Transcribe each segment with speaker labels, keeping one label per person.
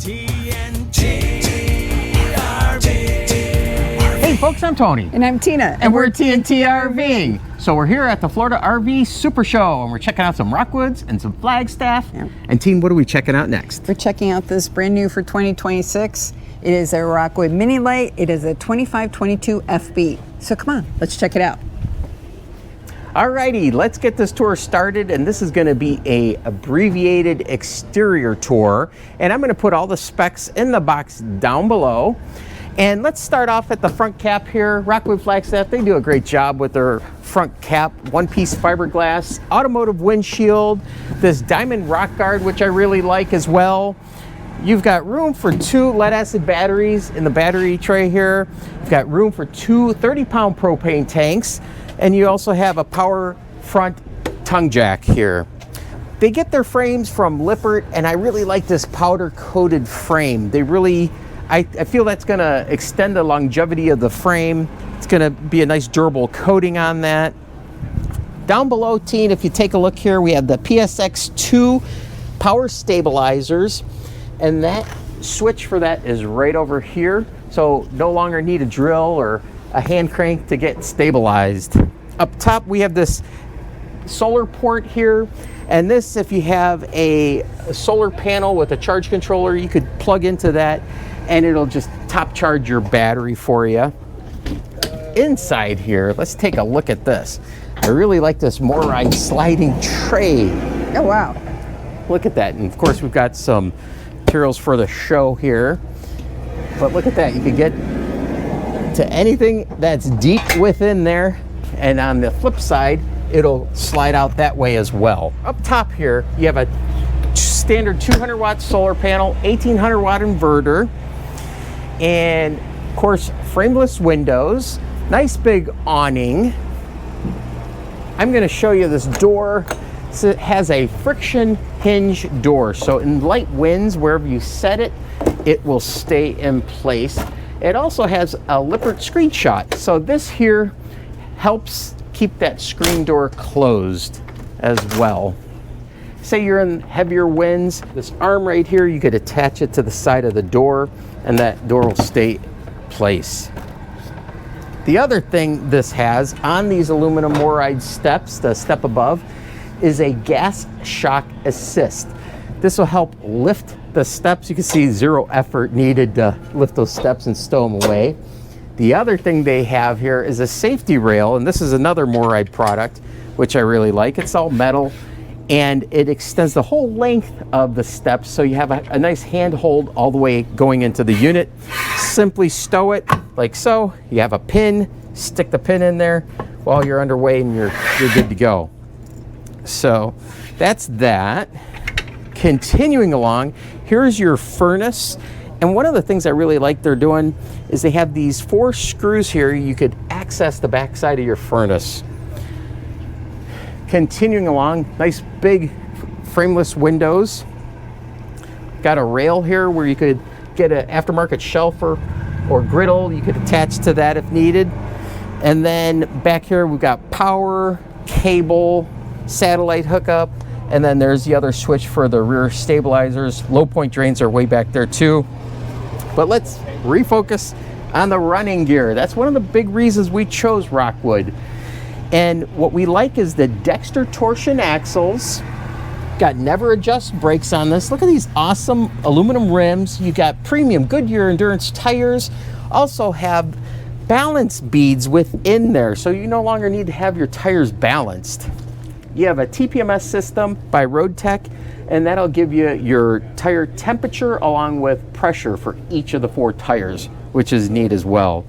Speaker 1: Hey folks, I'm Tony.
Speaker 2: And I'm Tina.
Speaker 1: And we're TNT RVing. So we're here at the Florida RV Super Show, and we're checking out some Rockwoods and some Flagstaff.
Speaker 2: Yeah.
Speaker 1: And team, what are we checking out next?
Speaker 2: We're checking out this brand new for 2026. It is a Rockwood Mini Lite. It is a 2522FB. So come on, let's check it out.
Speaker 1: Alrighty, let's get this tour started, and this is going to be a abbreviated exterior tour, and I'm going to put all the specs in the box down below. And let's start off at the front cap here. Rockwood Flagstaff, they do a great job with their front cap. One-piece fiberglass, automotive windshield, this diamond rock guard, which I really like as well. You've got room for 2 lead-acid batteries in the battery tray here. You've got room for 2 30-pound propane tanks. And you also have a power front tongue jack here. They get their frames from Lippert, and I really like this powder-coated frame. They really, I feel that's gonna extend the longevity of the frame. It's gonna be a nice durable coating on that. Down below, teen, if you take a look here, we have the PSX2 power stabilizers, and that switch for that is right over here. So no longer need a drill or a hand crank to get stabilized. Up top, we have this solar port here, and this, if you have a solar panel with a charge controller, you could plug into that and it'll just top charge your battery for you. Inside here, let's take a look at this. I really like this MORryde sliding tray.
Speaker 2: Oh, wow.
Speaker 1: Look at that. And of course, we've got some materials for the show here, but look at that. You can get to anything that's deep within there, and on the flip side it'll slide out that way as well. Up top here you have a standard 200 watt solar panel, 1800 watt inverter, and of course frameless windows, nice big awning. I'm going to show you this door. So it has a friction hinge door, so in light winds, wherever you set it, it will stay in place. It also has a Lippert screenshot, so this here helps keep that screen door closed as well. Say you're in heavier winds, this arm right here, you could attach it to the side of the door and that door will stay in place. The other thing this has on these aluminum MORryde steps, the step above, is a gas shock assist. This will help lift the steps. You can see 0 effort needed to lift those steps and stow them away. The other thing they have here is a safety rail, and this is another MORryde product, which I really like. It's all metal, and it extends the whole length of the steps, so you have a nice handhold all the way going into the unit. Simply stow it like so. You have a pin, stick the pin in there while you're underway, and you're good to go. So that's that. Continuing along, here's your furnace, and one of the things I really like they're doing is they have these 4 screws here. You could access the back side of your furnace. Continuing along, nice big frameless windows. Got a rail here where you could get an aftermarket shelf or griddle. You could attach to that if needed. And then back here we've got power, cable, satellite hookup, and then there's the other switch for the rear stabilizers. Low point drains are way back there too. But let's refocus on the running gear. That's one of the big reasons we chose Rockwood. And what we like is the Dexter torsion axles. Got never adjust brakes on this. Look at these awesome aluminum rims. You got premium Goodyear endurance tires. Also have balance beads within there, so you no longer need to have your tires balanced. You have a TPMS system by RoadTech, and that'll give you your tire temperature along with pressure for each of the 4 tires, which is neat as well.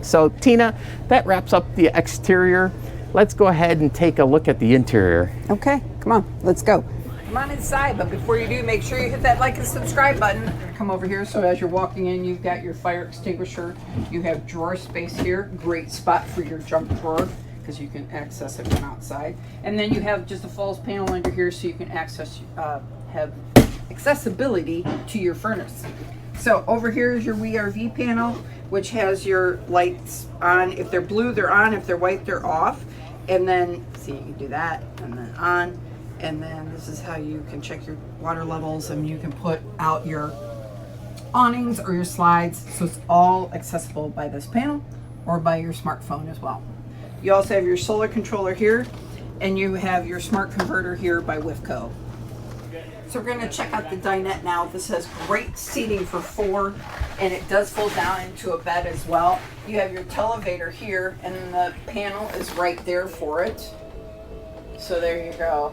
Speaker 1: So Tina, that wraps up the exterior. Let's go ahead and take a look at the interior.
Speaker 2: Okay, come on, let's go. Come on inside, but before you do, make sure you hit that like and subscribe button. Come over here, so as you're walking in, you've got your fire extinguisher. You have drawer space here, great spot for your junk drawer, because you can access it from outside. And then you have just a falls panel under here, so you can access, have accessibility to your furnace. So over here is your RV panel, which has your lights on. If they're blue, they're on. If they're white, they're off. And then, see, you can do that, and then on. And then this is how you can check your water levels, and you can put out your awnings or your slides, so it's all accessible by this panel or by your smartphone as well. You also have your solar controller here, and you have your smart converter here by Wifco. So we're going to check out the dinette now. This has great seating for 4, and it does fold down into a bed as well. You have your televator here, and the panel is right there for it. So there you go.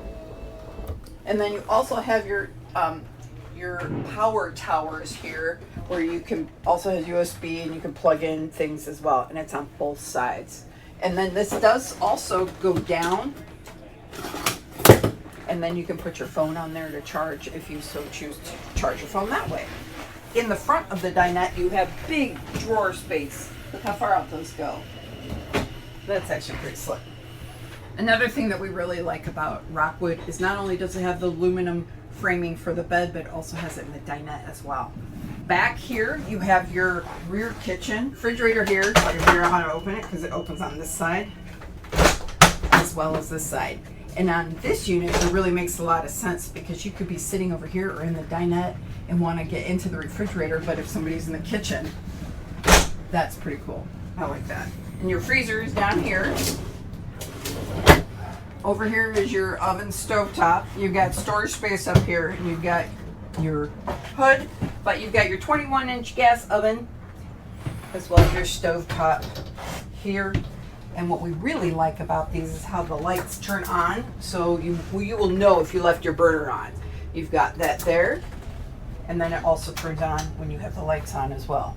Speaker 2: And then you also have your power towers here, where you can also has USB, and you can plug in things as well, and it's on both sides. And then this does also go down, and then you can put your phone on there to charge if you so choose to charge your phone that way. In the front of the dinette, you have big drawer space. Look how far out those go. That's actually pretty slick. Another thing that we really like about Rockwood is not only does it have the aluminum framing for the bed, but it also has it in the dinette as well. Back here, you have your rear kitchen. Refrigerator here. I'll figure out how to open it because it opens on this side as well as this side. And on this unit, it really makes a lot of sense because you could be sitting over here or in the dinette and want to get into the refrigerator, but if somebody's in the kitchen, that's pretty cool. I like that. And your freezer is down here. Over here is your oven stovetop. You've got storage space up here, and you've got your hood, but you've got your 21-inch gas oven as well as your stovetop here. And what we really like about these is how the lights turn on, so you will know if you left your burner on. You've got that there, and then it also turns on when you have the lights on as well.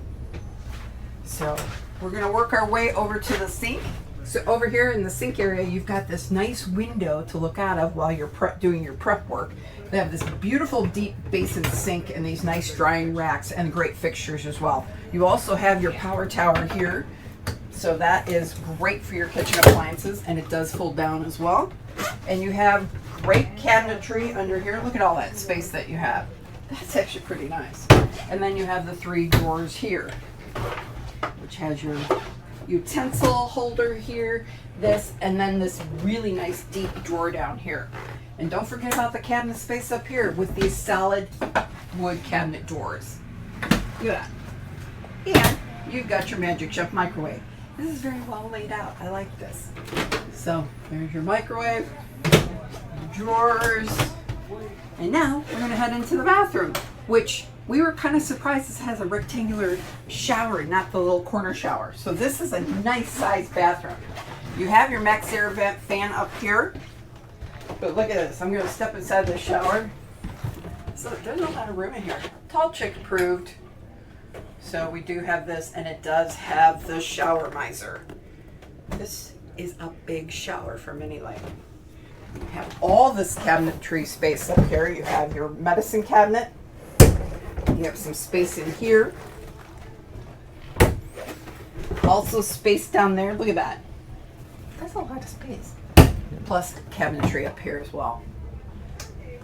Speaker 2: So we're going to work our way over to the sink. So over here in the sink area, you've got this nice window to look out of while you're doing your prep work. They have this beautiful deep basin sink and these nice drying racks and great fixtures as well. You also have your power tower here. So that is great for your kitchen appliances, and it does fold down as well. And you have great cabinetry under here. Look at all that space that you have. That's actually pretty nice. And then you have the 3 drawers here, which has your utensil holder here, this, and then this really nice deep drawer down here. And don't forget about the cabinet space up here with these solid wood cabinet doors. Look at that. And you've got your Magic Chef microwave. This is very well laid out. I like this. So there's your microwave, drawers, and now we're going to head into the bathroom, which we were kind of surprised this has a rectangular shower, not the little corner shower. So this is a nice sized bathroom. You have your max air vent fan up here, but look at this. I'm going to step inside the shower. So there's a lot of room in here. Tall chick approved. So we do have this, and it does have the shower miser. This is a big shower for Mini Lite. You have all this cabinetry space up here. You have your medicine cabinet. You have some space in here. Also space down there. Look at that. That's a lot of space. Plus cabinetry up here as well.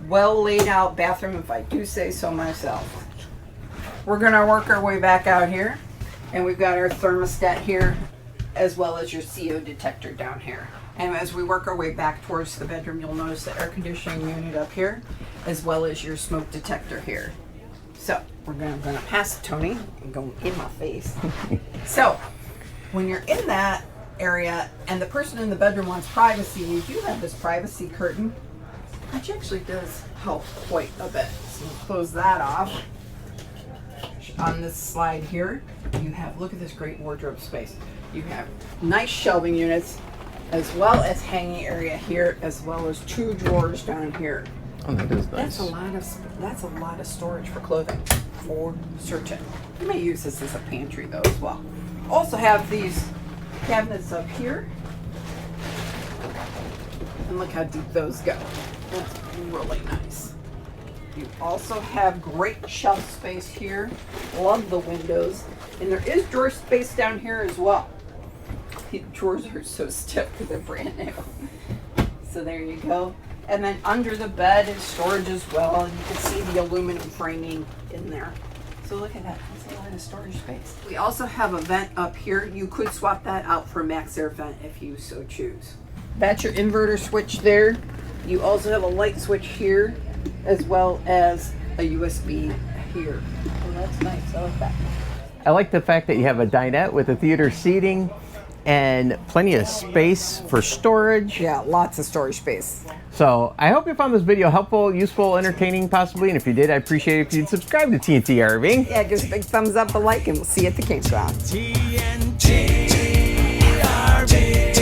Speaker 2: Well laid out bathroom, if I do say so myself. We're going to work our way back out here, and we've got our thermostat here as well as your CO detector down here. And as we work our way back towards the bedroom, you'll notice the air conditioning unit up here as well as your smoke detector here. So we're going to pass Tony and go in my face. So when you're in that area and the person in the bedroom wants privacy, you do have this privacy curtain, which actually does help quite a bit. So we'll close that off. On this slide here, you have, look at this great wardrobe space. You have nice shelving units as well as hanging area here, as well as 2 drawers down here.
Speaker 1: Oh, that is nice.
Speaker 2: That's a lot of storage for clothing, for certain. You may use this as a pantry though as well. Also have these cabinets up here, and look how deep those go. That's really nice. You also have great shelf space here. Love the windows. And there is drawer space down here as well. The drawers are so stiff because they're brand new. So there you go. And then under the bed is storage as well. And you can see the aluminum framing in there. So look at that. That's a lot of storage space. We also have a vent up here. You could swap that out for a max air vent if you so choose. That's your inverter switch there. You also have a light switch here, as well as a USB here. Oh, that's nice. I like that.
Speaker 1: I like the fact that you have a dinette with the theater seating and plenty of space for storage.
Speaker 2: Yeah, lots of storage space.
Speaker 1: So I hope you found this video helpful, useful, entertaining possibly, and if you did, I'd appreciate it if you'd subscribe to TNT RVing.
Speaker 2: Yeah, give us a big thumbs up, a like, and we'll see you at the campground.
Speaker 3: TNT RV.